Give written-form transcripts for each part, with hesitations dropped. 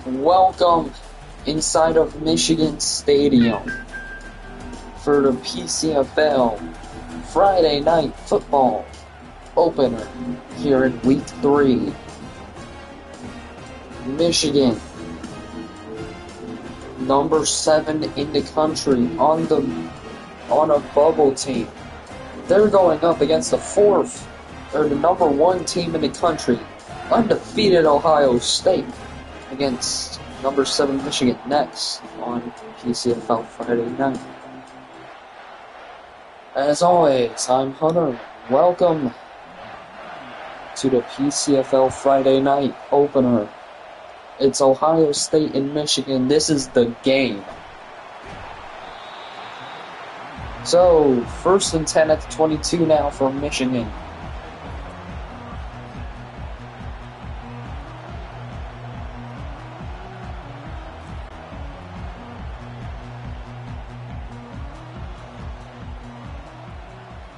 Welcome inside of Michigan Stadium for the Pcfl Friday Night Football opener here in Week 3. Michigan, number 7 in the country on a bubble team. They're going up against the number 1 team in the country, undefeated Ohio State, against number 7 Michigan next on Pcfl Friday night. As always, I'm Hunter. Welcome to the Pcfl Friday night opener. It's Ohio State and Michigan. This is the game. So, 1st and 10 at the 22 now for Michigan.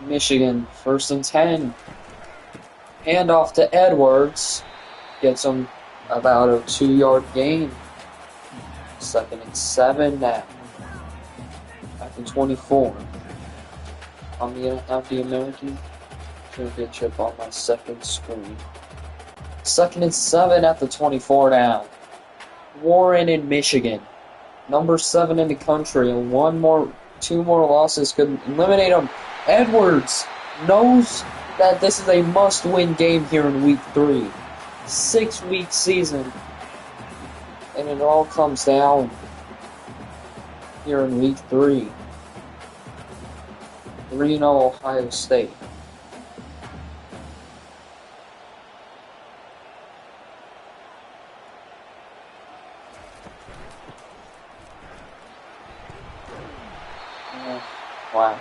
Michigan, 1st and 10. Handoff to Edwards. Gets him about a 2-yard gain. 2nd and 7 now. At the 24. I'm going to have the American Championship on my second screen. 2nd and 7 at the 24 now. Warren in Michigan. Number 7 in the country. And 2 more losses could eliminate him. Edwards knows that this is a must-win game here in Week 3. 6-week season. And it all comes down here in Week 3. 3-0 Ohio State. Wow.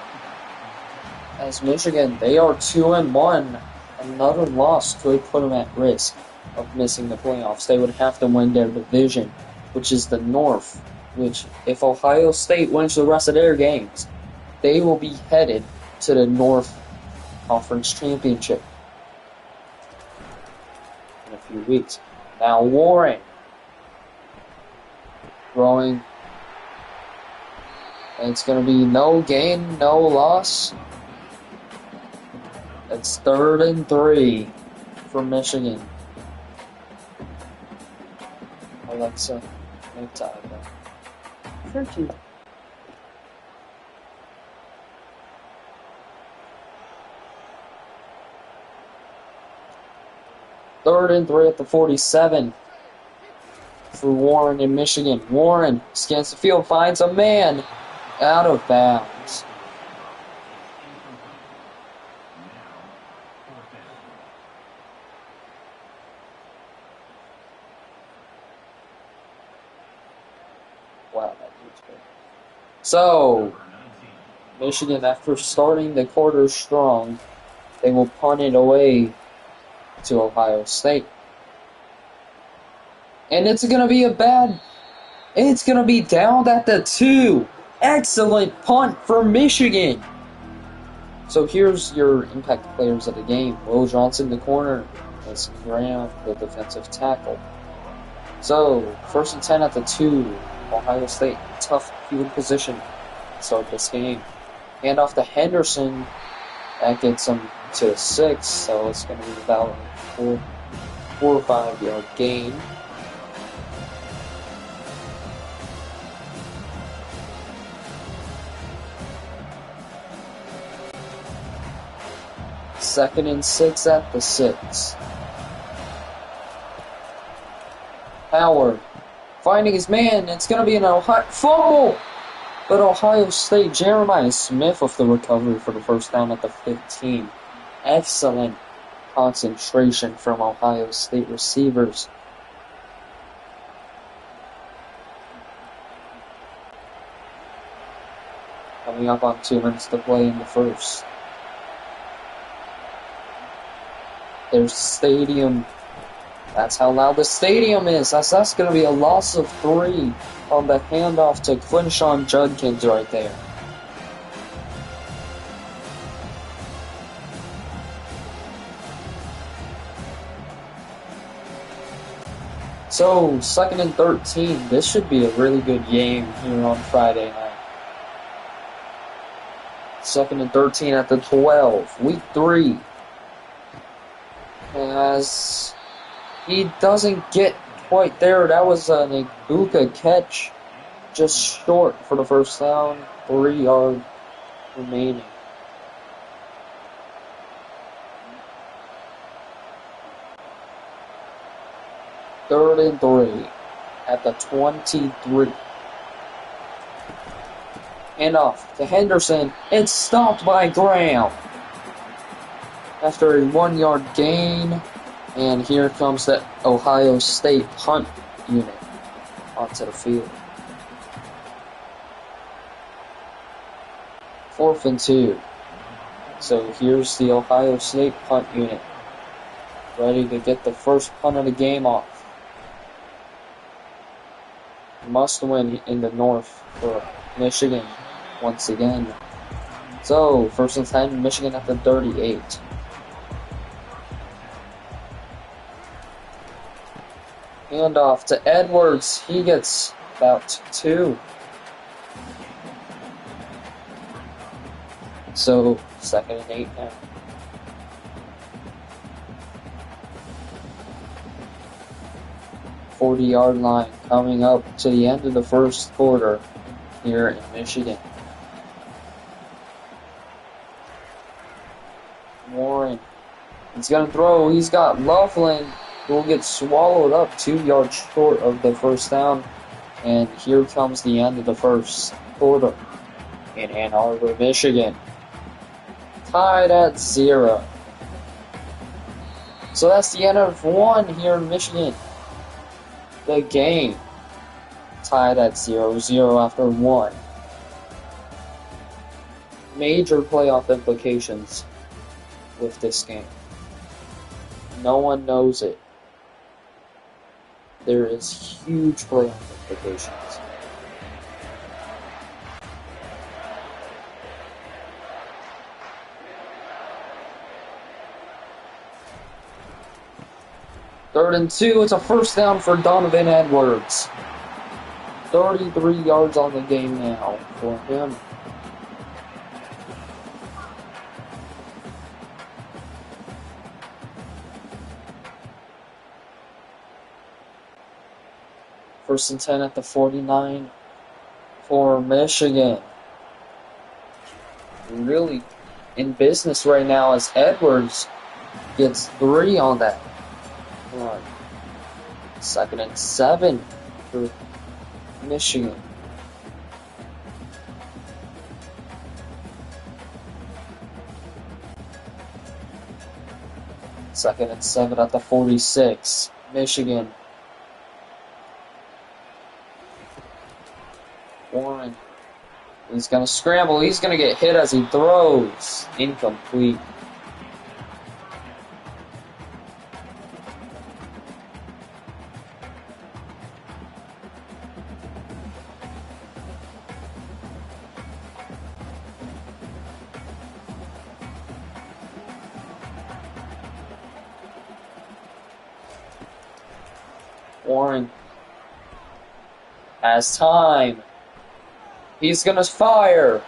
As Michigan, they are 2-1. Another loss could put them at risk of missing the playoffs. They would have to win their division, which is the North, which, if Ohio State wins the rest of their games, they will be headed to the North Conference Championship in a few weeks. Now Warren throwing, and it's going to be no gain, no loss. It's 3rd and 3 for Michigan. Alexa, make time. Thank you. Third and 3 at the 47 for Warren in Michigan. Warren scans the field, finds a man out of bounds. Wow, that was good. So, Michigan, after starting the quarter strong, they will punt it away to Ohio State. And it's going to be it's going to be down at the 2. Excellent punt for Michigan. So here's your impact players of the game. Will Johnson, the corner. Mason Graham, the defensive tackle. So, 1st and 10 at the 2. Ohio State, tough field position to start this game. Hand off to Henderson. That gets him to 6, so it's going to be about a 4 or 5 yard gain. Second and 6 at the 6. Howard finding his man. It's going to be an Ohio fumble. But Ohio State, Jeremiah Smith with the recovery for the first down at the 15. Excellent concentration from Ohio State receivers. Coming up on 2 minutes to play in the first. There's the stadium. That's how loud the stadium is. That's going to be a loss of 3 on the handoff to Quinshawn Judkins right there. So, second and 13. This should be a really good game here on Friday night. Second and 13 at the 12. Week 3. As he doesn't get quite there. That was an Ibuka catch. Just short for the first down. 3 yards remaining. Third and 3 at the 23. And off to Henderson. It's stopped by Graham. After a 1-yard gain. And here comes the Ohio State punt unit onto the field. 4th and 2. So here's the Ohio State punt unit. Ready to get the first punt of the game off. Must win in the North for Michigan once again. So, 1st and 10, Michigan at the 38. Handoff to Edwards. He gets about 2. So, 2nd and 8 now. .40-yard line coming up to the end of the first quarter here in Michigan. Warren. He's going to throw. He's got Loveland, who will get swallowed up 2 yards short of the first down. And here comes the end of the first quarter in Ann Arbor, Michigan. Tied at 0. So that's the end of 1 here in Michigan. The game tied at 0-0 after 1. Major playoff implications with this game. No one knows it. There is huge playoff implications. Third and 2, it's a first down for Donovan Edwards. 33 yards on the game now for him. First and 10 at the 49 for Michigan. Really in business right now as Edwards gets 3 on that run. 2nd and 7 for Michigan. Second and 7 at the 46. Michigan. Warren. He's going to scramble. He's going to get hit as he throws. Incomplete. Warren has time. He's going to fire.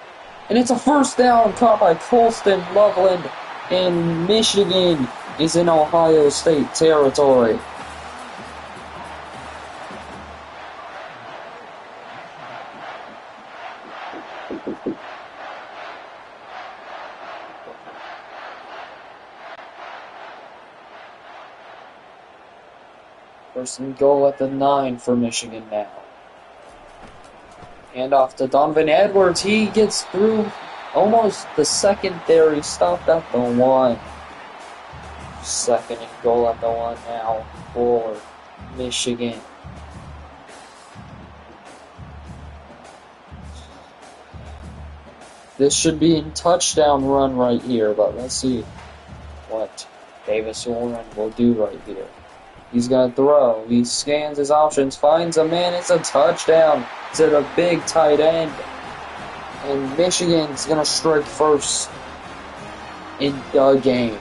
And it's a first down caught by Colston Loveland. And Michigan is in Ohio State territory. First and goal at the 9 for Michigan now. Hand off to Donovan Edwards. He gets through almost the secondary. Stopped at the 1. Second and goal at the 1 now for Michigan. This should be a touchdown run right here, but let's see what Davis Warren will do right here. He's going to throw. He scans his options, finds a man. It's a touchdown to the big tight end. And Michigan's going to strike first in the game.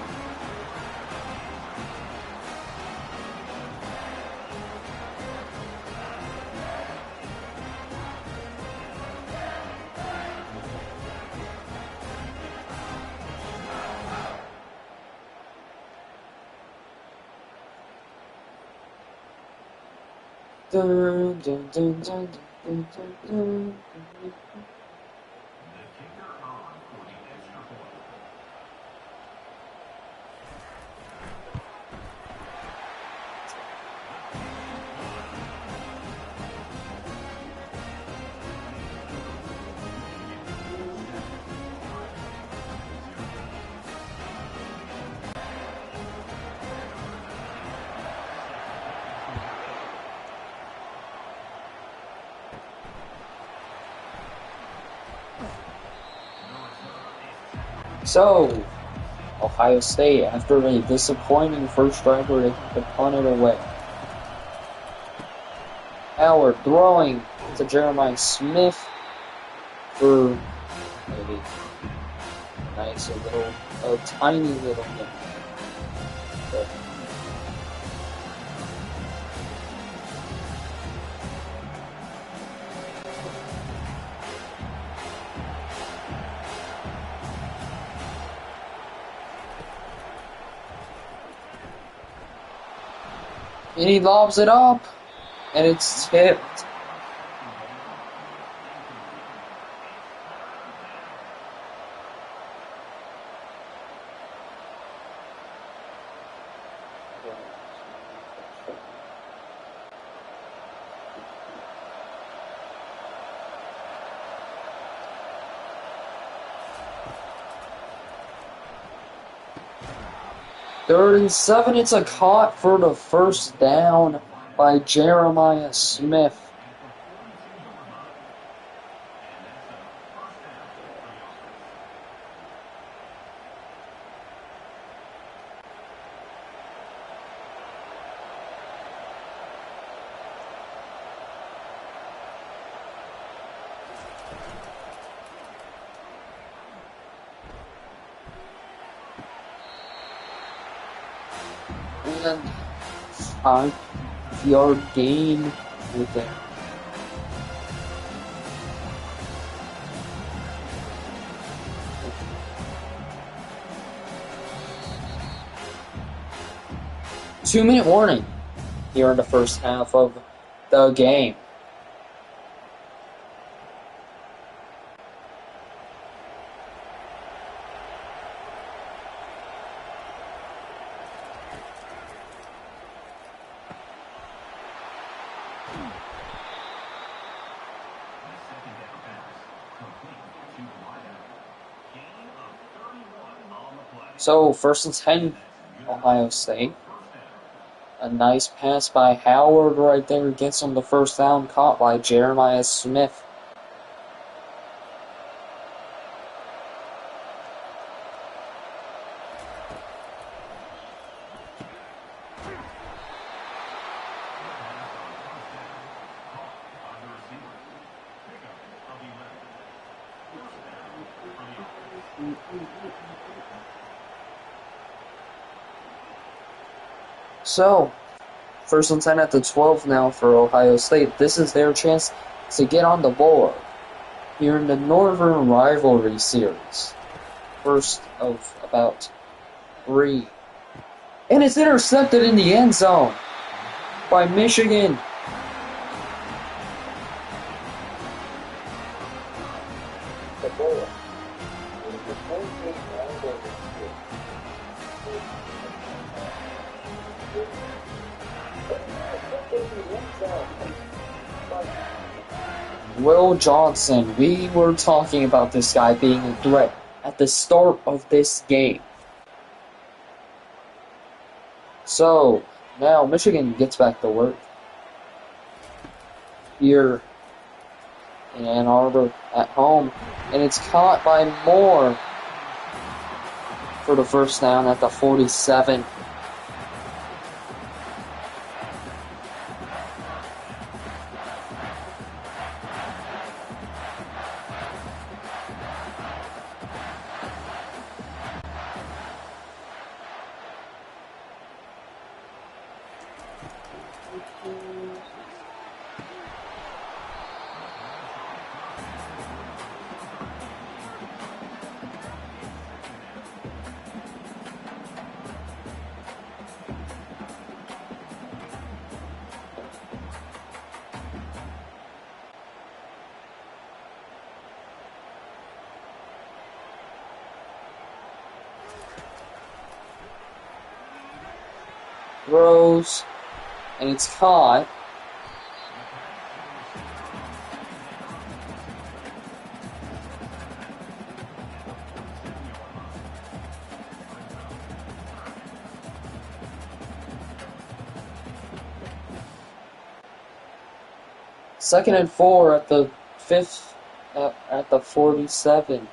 Dun, dun, dun, dun, dun, dun, dun. So, Ohio State, after a disappointing first drive where they could punt it away. Howard throwing to Jeremiah Smith for maybe a nice a tiny little game. But and he lobs it up, and it's tipped. Third and 7, it's a caught for the first down by Jeremiah Smith. And 5-yard gain right there. Two-minute warning here in the first half of the game. So, first and 10, Ohio State. A nice pass by Howard right there gets him the first down, caught by Jeremiah Smith. So, first and 10 at the 12 now for Ohio State. This is their chance to get on the board here in the Northern Rivalry Series. First of about 3. And it's intercepted in the end zone by Michigan. Will Johnson, we were talking about this guy being a threat at the start of this game. So, now Michigan gets back to work here in Ann Arbor at home, and it's caught by Moore for the first down at the 47. throws, and it's caught. Second and 4 at the 47.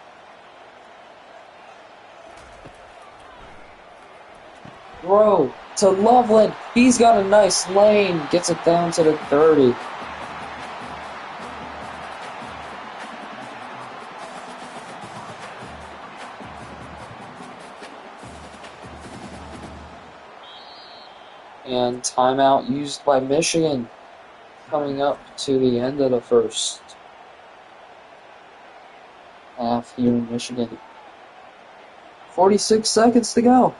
Throw to Loveland. He's got a nice lane. Gets it down to the 30. And timeout used by Michigan. Coming up to the end of the first half here in Michigan. 46 seconds to go.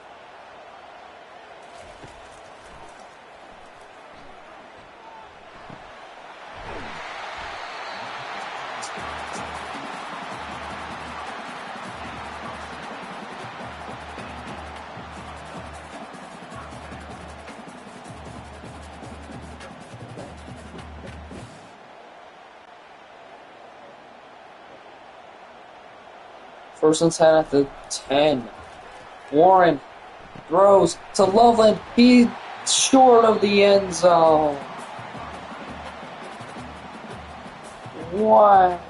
First and 10 at the 10. Warren throws to Loveland. He's short of the end zone. What?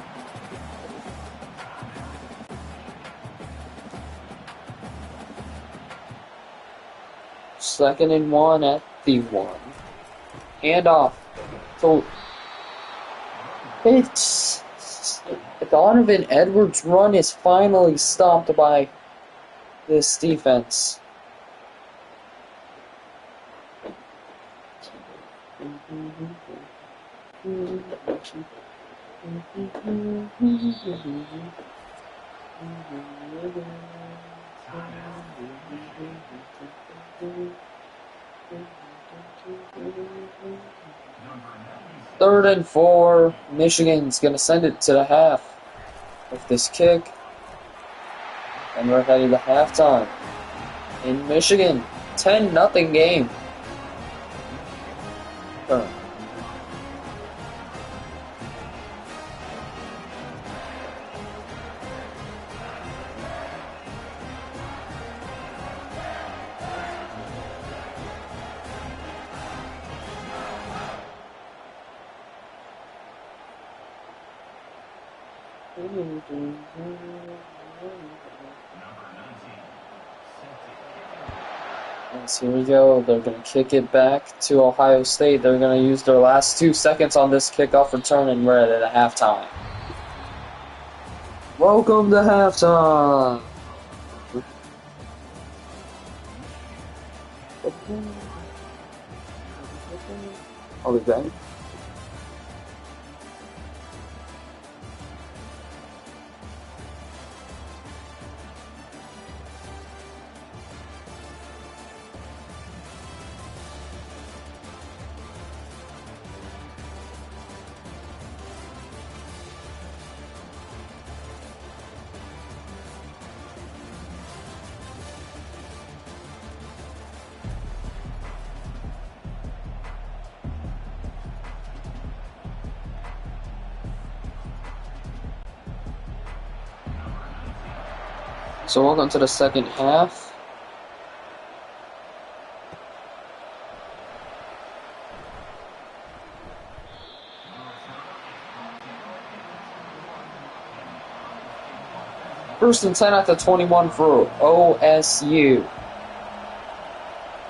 Second and 1 at the 1. Handoff. So it's Donovan Edwards' run is finally stopped by this defense. Third and 4. Michigan's going to send it to the half with this kick. And we're headed to halftime. In Michigan, 10-0 game. And here we go. They're going to kick it back to Ohio State. They're going to use their last 2 seconds on this kickoff return, and we're at halftime. Welcome to halftime. Are we back? So welcome to the second half. First and 10 at the 21 for OSU.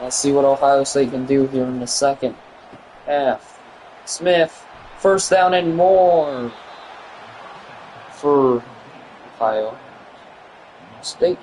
Let's see what Ohio State can do here in the second half. Smith, first down and more for Ohio State.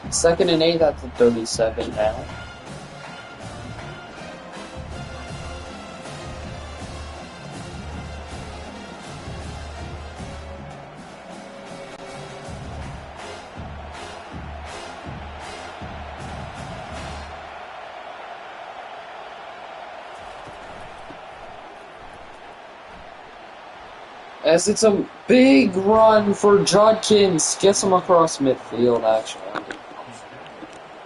Second and 8 at the 37 now. As it's a big run for Judkins. Gets him across midfield, actually.